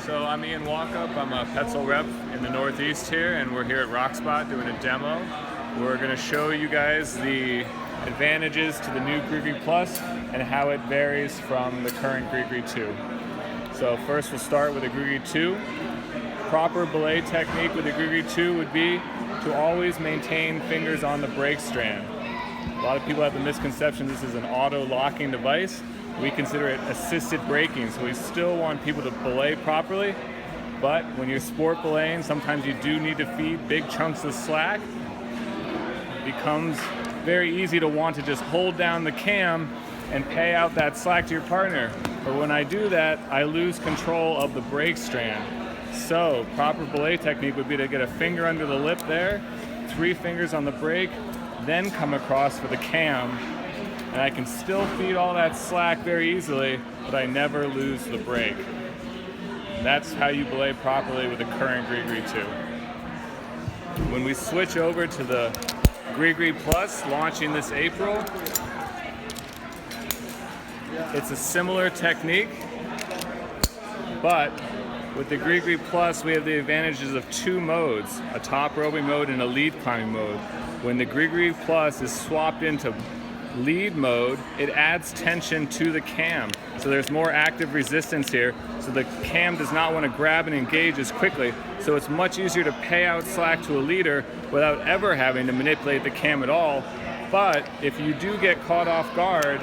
So I'm Ian Wauchope. I'm a Petzl rep in the Northeast here, and we're here at Rockspot doing a demo. We're going to show you guys the advantages to the new GriGri Plus and how it varies from the current GriGri 2. So first we'll start with the GriGri 2. Proper belay technique with the GriGri 2 would be to always maintain fingers on the brake strand. A lot of people have the misconception this is an auto-locking device. We consider it assisted braking, so we still want people to belay properly, but when you're sport belaying, sometimes you do need to feed big chunks of slack. It becomes very easy to want to just hold down the cam and pay out that slack to your partner. But when I do that, I lose control of the brake strand. So proper belay technique would be to get a finger under the lip there, 3 fingers on the brake, then come across for the cam. And I can still feed all that slack very easily, but I never lose the brake. That's how you belay properly with the current GriGri 2. When we switch over to the GriGri Plus, launching this April, it's a similar technique, but with the GriGri Plus, we have the advantages of 2 modes, a top roping mode and a lead climbing mode. When the GriGri Plus is swapped into lead mode, it adds tension to the cam. So there's more active resistance here. So the cam does not want to grab and engage as quickly. So it's much easier to pay out slack to a leader without ever having to manipulate the cam at all. But if you do get caught off guard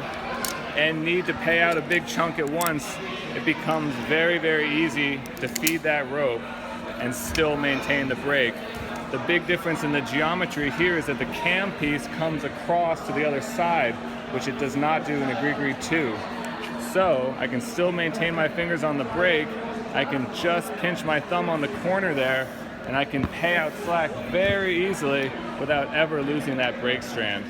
and need to pay out a big chunk at once, it becomes very, very easy to feed that rope and still maintain the brake. The big difference in the geometry here is that the cam piece comes across to the other side, which it does not do in the GriGri 2. So I can still maintain my fingers on the brake, I can just pinch my thumb on the corner there, and I can pay out slack very easily without ever losing that brake strand.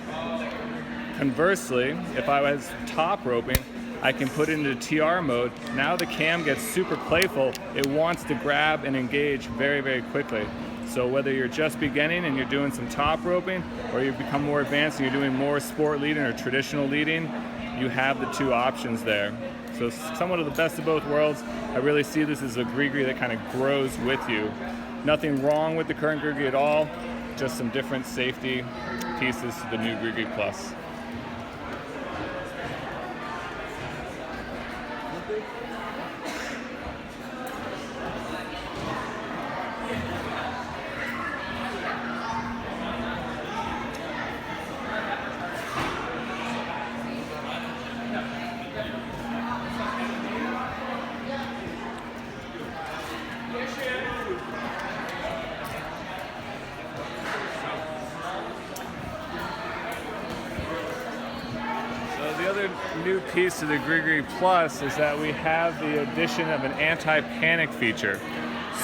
Conversely, if I was top roping, I can put it into TR mode. Now the cam gets super playful. It wants to grab and engage very, very quickly. So whether you're just beginning and you're doing some top roping, or you become more advanced and you're doing more sport leading or traditional leading, you have the 2 options there. So somewhat of the best of both worlds. I really see this as a GriGri that kind of grows with you. Nothing wrong with the current GriGri at all, just some different safety pieces to the new GriGri Plus. The other new piece to the GriGri Plus is that we have the addition of an anti-panic feature.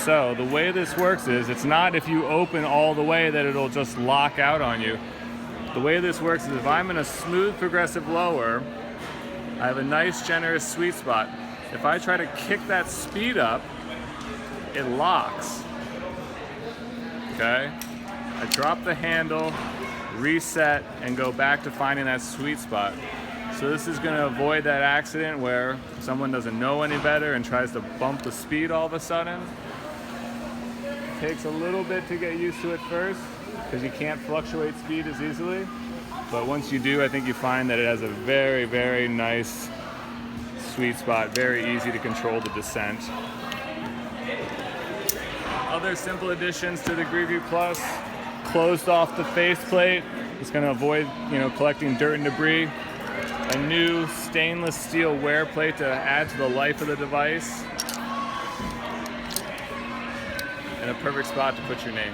So the way this works is, it's not if you open all the way that it'll just lock out on you. The way this works is if I'm in a smooth progressive lower, I have a nice generous sweet spot. If I try to kick that speed up, it locks. Okay? I drop the handle, reset, and go back to finding that sweet spot. So this is going to avoid that accident where someone doesn't know any better and tries to bump the speed all of a sudden. It takes a little bit to get used to it first because you can't fluctuate speed as easily. But once you do, I think you find that it has a very, very nice sweet spot, very easy to control the descent. Other simple additions to the GriGri Plus: closed off the faceplate. It's going to avoid, collecting dirt and debris. A new stainless steel wear plate to add to the life of the device. And a perfect spot to put your name.